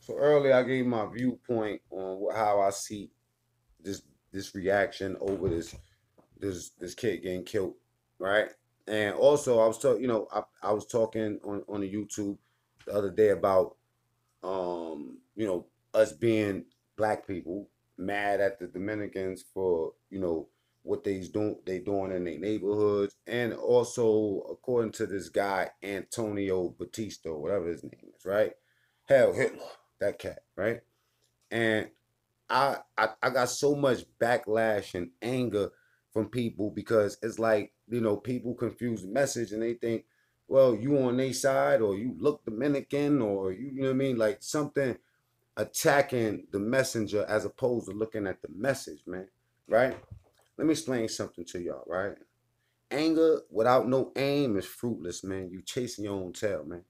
So earlier I gave my viewpoint on how I see this this reaction over this kid getting killed, right? And also I was talking, I was talking on the YouTube the other day about us being black people mad at the Dominicans for, what they doing in their neighborhoods. And also according to this guy Antonio Batista, or whatever his name is, right? Hell Hitler, that cat, right? And I got so much backlash and anger from people because it's like, people confuse the message and they think, well, you on their side or you look Dominican or you know what I mean? Like something attacking the messenger as opposed to looking at the message, man. Right? Let me explain something to y'all, right? Anger without no aim is fruitless, man. You chasing your own tail, man.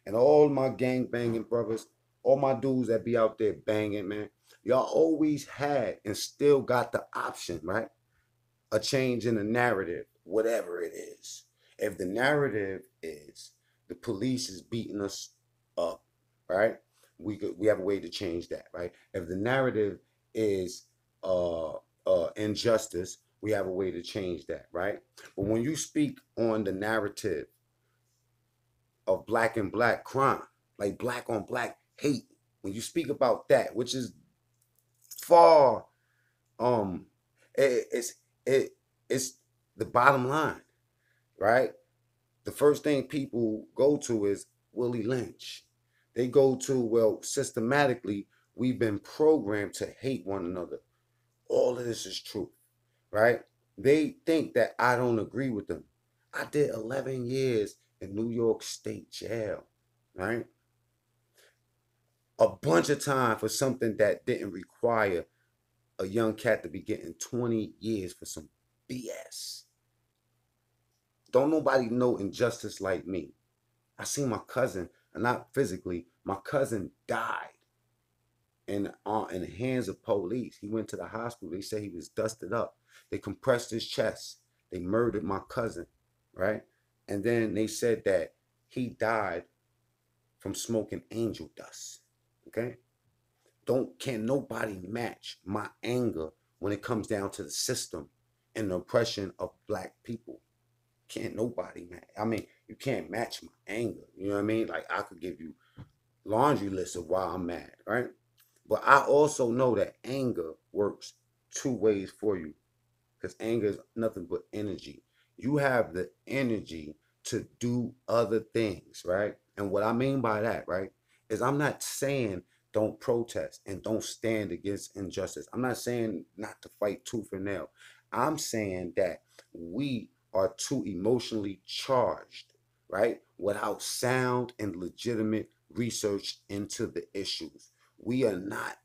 And all my gang banging brothers, all my dudes that be out there banging, man, y'all always had and still got the option, right? A change in the narrative, whatever it is. If the narrative is the police is beating us up, right? We have a way to change that, right? If the narrative is injustice, we have a way to change that, right? But when you speak on the narrative of black and black crime, like black on black hate, when you speak about that, which is far, um, it, it's it, it's the bottom line, right? The first thing people go to is Willie Lynch. They go to, well, systematically, we've been programmed to hate one another. All of this is true, right? They think that I don't agree with them. I did 11 years in New York State jail, right? A bunch of time for something that didn't require a young cat to be getting 20 years for some BS. Don't nobody know injustice like me. I seen my cousin, and not physically, my cousin died in the hands of police. He went to the hospital. They said he was dusted up. They compressed his chest. They murdered my cousin, right? And then they said that he died from smoking angel dust. Okay? Don't can nobody match my anger when it comes down to the system and the oppression of black people. Can't nobody match. I mean, you can't match my anger. You know what I mean? Like I could give you laundry list of why I'm mad, right? But I also know that anger works two ways for you because anger is nothing but energy. You have the energy to do other things, right? And what I mean by that, right, is I'm not saying don't protest and don't stand against injustice. I'm not saying not to fight tooth and nail. I'm saying that we are too emotionally charged, right, without sound and legitimate research into the issues. We are not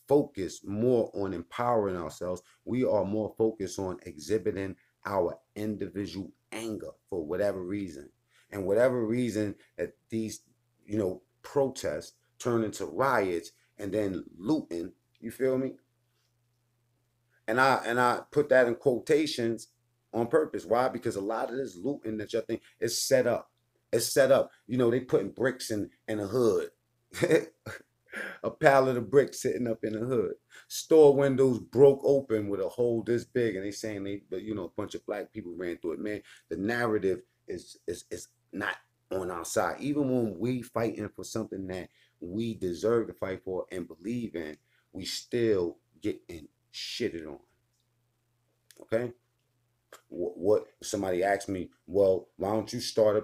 focused more on empowering ourselves. We are more focused on exhibiting our individual anger for whatever reason. And whatever reason that these, protests turn into riots and then looting, you feel me? And I put that in quotations on purpose. Why? Because a lot of this looting that y'all think is set up. It's set up. They putting bricks in a hood. A pallet of bricks sitting up in the hood. Store windows broke open with a hole this big, and they saying a bunch of black people ran through it. Man, the narrative is not on our side. Even when we fighting for something that we deserve to fight for and believe in, we still getting shitted on. Okay. What somebody asked me, well, why don't you start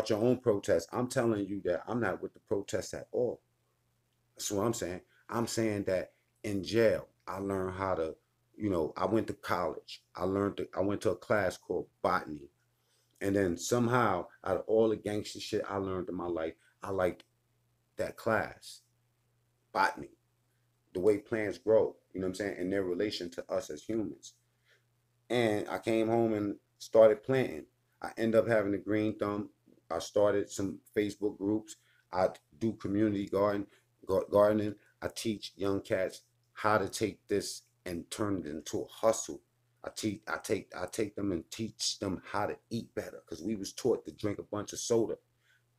your own protest? I'm telling you that I'm not with the protest at all. That's what I'm saying. I'm saying that in jail, I learned how to, I went to college. I went to a class called botany. And then somehow, out of all the gangster shit I learned in my life, I liked that class, botany, the way plants grow, you know what I'm saying, in their relation to us as humans. And I came home and started planting. I end up having a green thumb. I started some Facebook groups. I do community gardening. I teach young cats how to take this and turn it into a hustle. I take them and teach them how to eat better because we was taught to drink a bunch of soda.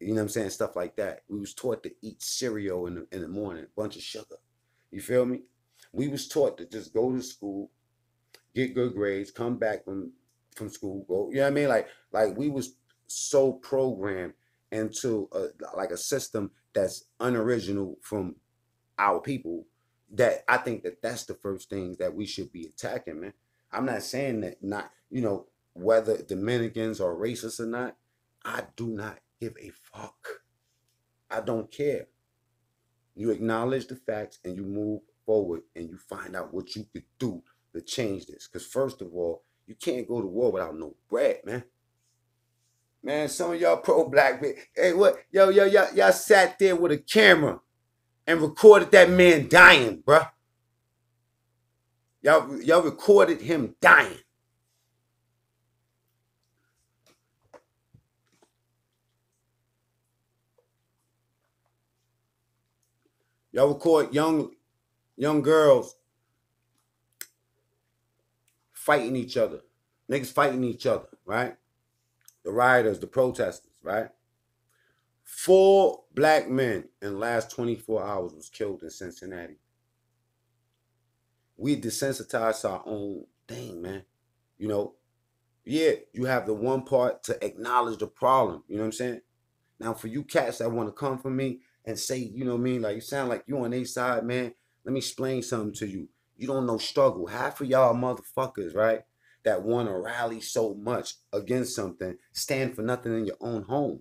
You know what I'm saying? Stuff like that. We was taught to eat cereal in the morning, a bunch of sugar. You feel me? We was taught to just go to school, get good grades, come back from school, go. You know what I mean? Like we was so programmed into like a system that's unoriginal from our people that I think that that's the first things that we should be attacking, man. I'm not saying that not, whether Dominicans are racist or not. I do not give a fuck. I don't care. You acknowledge the facts and you move forward and you find out what you could do to change this. Because first of all, you can't go to war without no bread, man. Man, some of y'all pro-black, hey, what? Y'all sat there with a camera and recorded that man dying, bruh. Y'all recorded him dying. Y'all record young girls fighting each other. Niggas fighting each other, right? The rioters, the protesters, right? 4 black men in the last 24 hours was killed in Cincinnati. We desensitized our own thing, man. You know, yeah, you have the one part to acknowledge the problem. You know what I'm saying? Now, for you cats that want to come for me and say, you know what I mean, like you sound like you on their side, man. Let me explain something to you. You don't know struggle. Half of y'all motherfuckers, right, that want to rally so much against something, stand for nothing in your own home.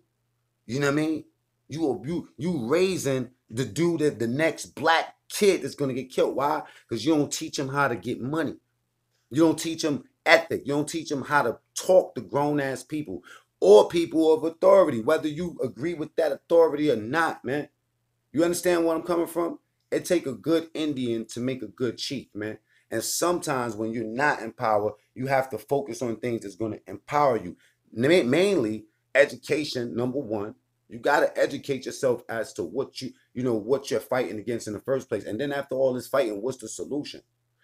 You know what I mean? You raising the dude that the next black kid that's gonna get killed. Why? Because you don't teach him how to get money. You don't teach them ethic. You don't teach them how to talk to grown ass people or people of authority, whether you agree with that authority or not, man. You understand where I'm coming from? It take a good Indian to make a good chief, man. And sometimes when you're not in power, you have to focus on things that's going to empower you. Mainly education, number one. You got to educate yourself as to what you're fighting against in the first place. And then after all this fighting, what's the solution?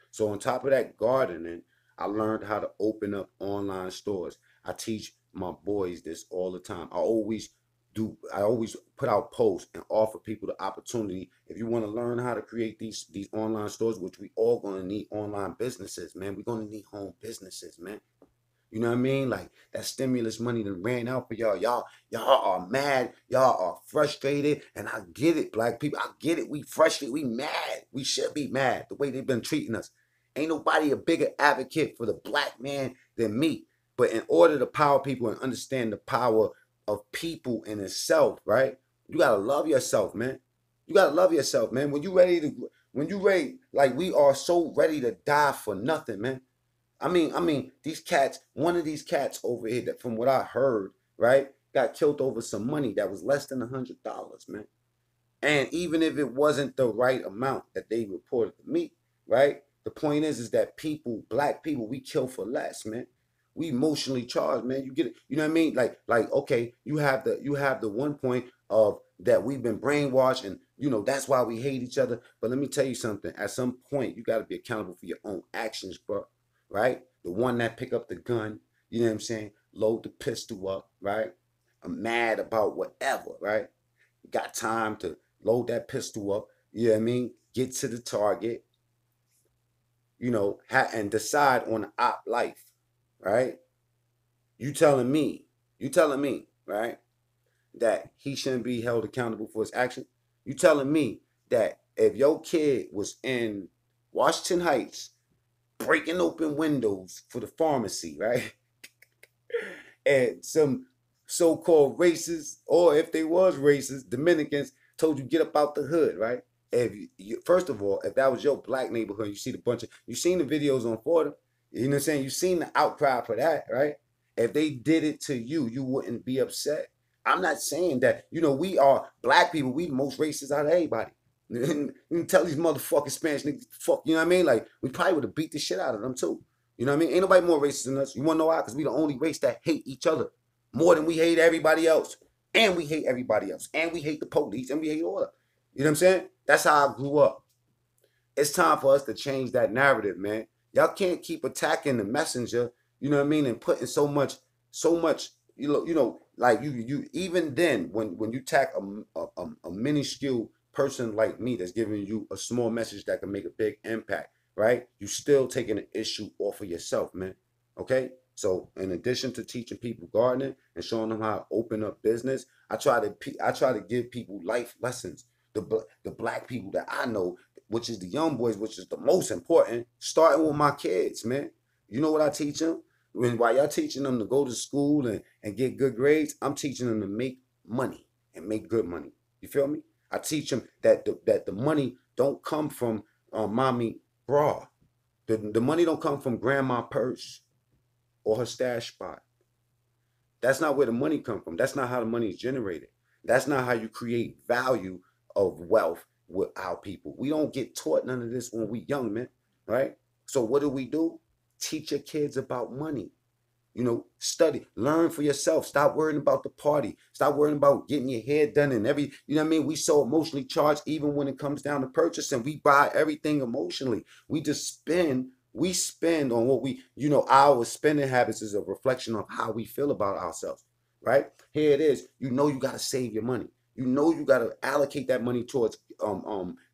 So on top of that gardening, I learned how to open up online stores. I teach my boys this all the time. I always put out posts and offer people the opportunity. If you want to learn how to create these online stores, which we all gonna need online businesses, man. We're gonna need home businesses, man. You know what I mean? Like that stimulus money that ran out for y'all. Y'all are mad. Y'all are frustrated. And I get it, black people. I get it. We frustrated. We mad. We should be mad the way they've been treating us. Ain't nobody a bigger advocate for the black man than me. But in order to power people and understand the power of people in itself, right? You gotta love yourself, man. You gotta love yourself, man. When you ready, like we are so ready to die for nothing, man. I mean, these cats, one of these cats over here that from what I heard, right, got killed over some money that was less than $100, man. And even if it wasn't the right amount that they reported to me, right? The point is that people, black people, we kill for less, man. We emotionally charged, man. You get it, you know what I mean? Like, okay, you have the one point of that we've been brainwashed, and that's why we hate each other. But let me tell you something. At some point, you got to be accountable for your own actions, bro. Right? The one that pick up the gun, you know what I'm saying? Load the pistol up, right? I'm mad about whatever, right? Got time to load that pistol up, you know what I mean? Get to the target, and decide on the op life, right? You telling me, right, that he shouldn't be held accountable for his action? You telling me that if your kid was in Washington Heights breaking open windows for the pharmacy, right? And some so-called racists, or if they was racist, Dominicans told you get up out the hood, right? If first of all, if that was your black neighborhood, you seen the videos on Florida, you know what I'm saying? You seen the outcry for that, right? If they did it to you, you wouldn't be upset. I'm not saying that, we are black people, we the most racist out of everybody. You tell these motherfucking Spanish niggas, fuck, you know what I mean? Like, we probably would have beat the shit out of them too. You know what I mean? Ain't nobody more racist than us. You wanna know why? Because we the only race that hate each other more than we hate everybody else. And we hate everybody else. And we hate the police. And we hate order. You know what I'm saying? That's how I grew up. It's time for us to change that narrative, man. Y'all can't keep attacking the messenger, you know what I mean, and putting so much, Like you even then when you tack a minuscule person like me that's giving you a small message that can make a big impact, right? You still taking an issue off of yourself, man. Okay? So in addition to teaching people gardening and showing them how to open up business, I try to give people life lessons. The black people that I know, which is the young boys, which is the most important, starting with my kids, man. You know what I teach them? While y'all teaching them to go to school and get good grades, I'm teaching them to make money and make good money. You feel me? I teach them that the money don't come from mommy bra. The money don't come from grandma purse or her stash spot. That's not where the money come from. That's not how the money is generated. That's not how you create value of wealth with our people. We don't get taught none of this when we young, man. Right? So what do? Teach your kids about money. You know, study, learn for yourself. Stop worrying about the party. Stop worrying about getting your hair done and you know what I mean? We so emotionally charged even when it comes down to purchasing. We buy everything emotionally. We spend on what our spending habits is a reflection of how we feel about ourselves, right? Here it is. You know you got to save your money. You know you got to allocate that money towards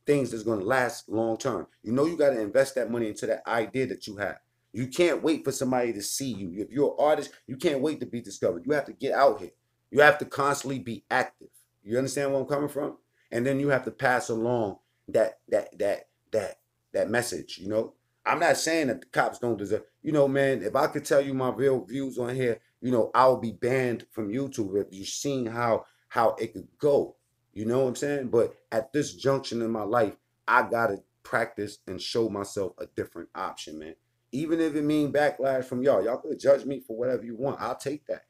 things that's going to last long term. You know you got to invest that money into that idea that you have. You can't wait for somebody to see you. If you're an artist, you can't wait to be discovered. You have to get out here. You have to constantly be active. You understand where I'm coming from? And then you have to pass along that that that that that message, you know? I'm not saying that the cops don't deserve, man, if I could tell you my real views on here, I would be banned from YouTube if you've seen how it could go. You know what I'm saying? But at this junction in my life, I gotta practice and show myself a different option, man. Even if it mean backlash from y'all. Y'all could judge me for whatever you want. I'll take that.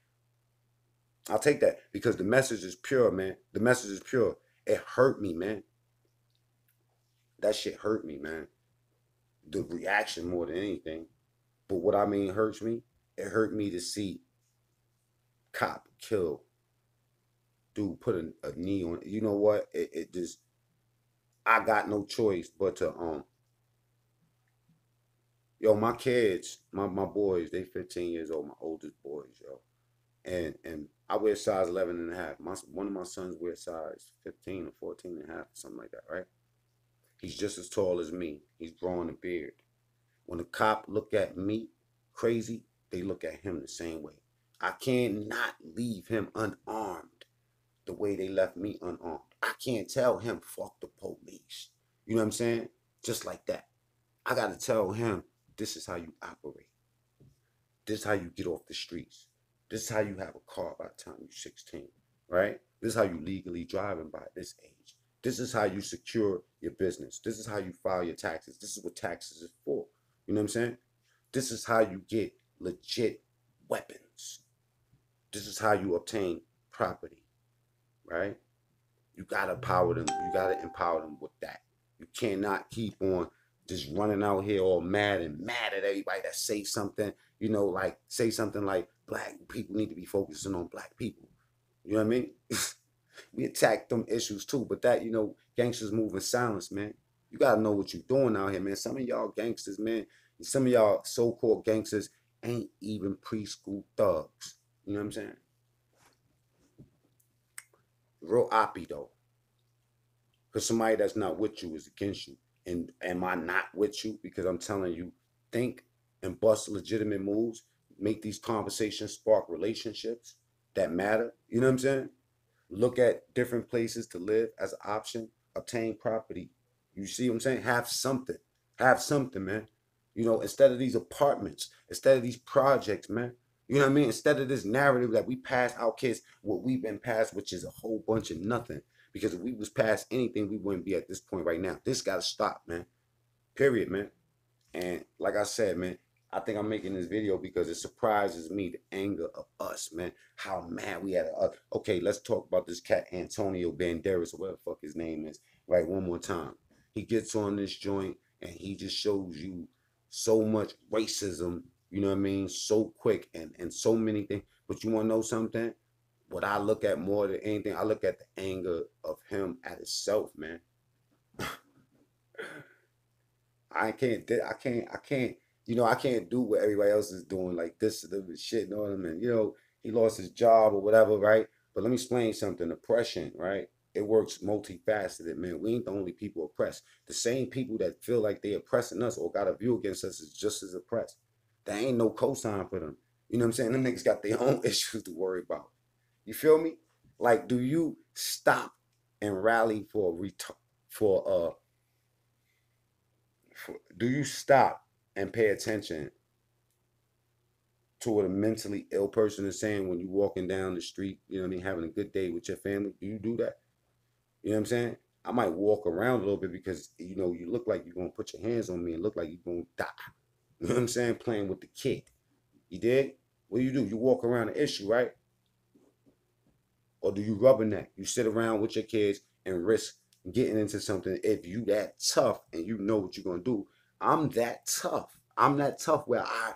I'll take that because the message is pure, man. The message is pure. It hurt me, man. That shit hurt me, man. The reaction more than anything. But what I mean hurts me. It hurt me to see cop kill dude put a knee on it. You know what? It just I got no choice but to my kids, my boys, they 15 years old, my oldest boys, yo. And I wear size 11 and a half. One of my sons wears size 15 or 14 and a half, something like that, right? He's just as tall as me. He's growing a beard. When a cop look at me crazy, they look at him the same way. I cannot leave him unarmed the way they left me unarmed. I can't tell him fuck the police. You know what I'm saying? Just like that. I gotta tell him this is how you operate. This is how you get off the streets. This is how you have a car by the time you're 16, right? This is how you legally driving by this age. This is how you secure your business. This is how you file your taxes. This is what taxes is for. You know what I'm saying? This is how you get legit weapons. This is how you obtain property, right? You gotta empower them. You gotta empower them with that. You cannot keep on just running out here all mad at everybody that say something, like say something like black people need to be focusing on black people. You know what I mean? We attack them issues too, but that, gangsters move in silence, man. You gotta know what you're doing out here, man. Some of y'all gangsters, man, some of y'all so-called gangsters ain't even preschool thugs. You know what I'm saying? Real oppie though. Because somebody that's not with you is against you. And am I not with you? Because I'm telling you, think and bust legitimate moves, make these conversations spark relationships that matter. You know what I'm saying? Look at different places to live as an option, obtain property. You see what I'm saying? Have something. Have something, man. Instead of these apartments, instead of these projects, man. You know what I mean? Instead of this narrative that we pass our kids, what we've been passed, which is a whole bunch of nothing. Because if we was past anything, we wouldn't be at this point right now. This gotta stop, man. Period, man. And like I said, man, I think I'm making this video because it surprises me the anger of us, man. How mad we had. Okay, let's talk about this cat Antonio Banderas or whatever the fuck his name is. Right, one more time. He gets on this joint and he just shows you so much racism. You know what I mean? So quick and so many things. But you want to know something? What I look at more than anything, I look at the anger of him at itself, man. I can't do what everybody else is doing, like this the shit, you know what I mean? he lost his job or whatever, right? But let me explain something. Oppression, right? It works multifaceted, man. We ain't the only people oppressed. The same people that feel like they oppressing us or got a view against us is just as oppressed. There ain't no cosign for them. You know what I'm saying? Them niggas got their own issues to worry about. You feel me? Like, do you stop and rally for do you stop and pay attention to what a mentally ill person is saying when you walking down the street, you know what I mean, having a good day with your family? Do you do that? You know what I'm saying? I might walk around a little bit because you know you look like you're gonna put your hands on me and look like you're gonna die. You know what I'm saying? Playing with the kid. You did? What do? You walk around the issue, right? Or do you rubberneck? You sit around with your kids and risk getting into something if you that tough and you know what you're gonna do. I'm that tough. I'm that tough where I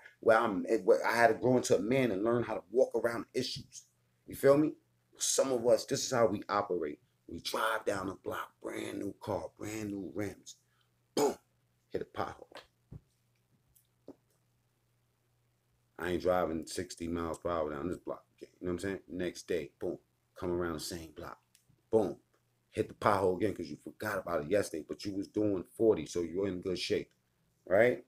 had to grow into a man and learn how to walk around issues. You feel me? Some of us, this is how we operate. We drive down the block, brand new car, brand new rims. Boom, hit a pothole. I ain't driving 60 miles per hour down this block again. You know what I'm saying? Next day, boom, come around the same block. Boom, hit the pothole again because you forgot about it yesterday, but you was doing 40, so you're in good shape, right?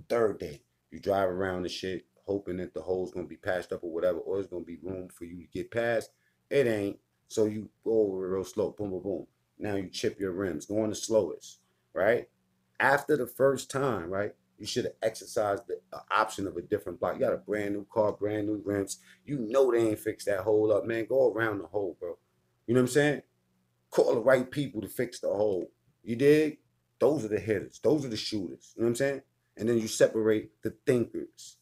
Third day, you drive around the shit, hoping that the hole's gonna be patched up or whatever, or there's gonna be room for you to get past. It ain't. So you go over real slow, boom, boom, boom. Now you chip your rims, going the slowest, right? After the first time, right? You should have exercised the option of a different block. You got a brand new car, brand new rims. You know they ain't fixed that hole up, man. Go around the hole, bro. You know what I'm saying? Call the right people to fix the hole. You dig? Those are the hitters. Those are the shooters. You know what I'm saying? And then you separate the thinkers,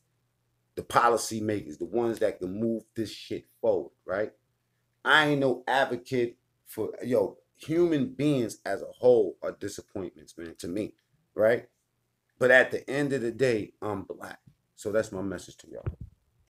the policy makers, the ones that can move this shit forward, right? I ain't no advocate for human beings as a whole are disappointments, man, to me, right? But at the end of the day, I'm black. So that's my message to y'all.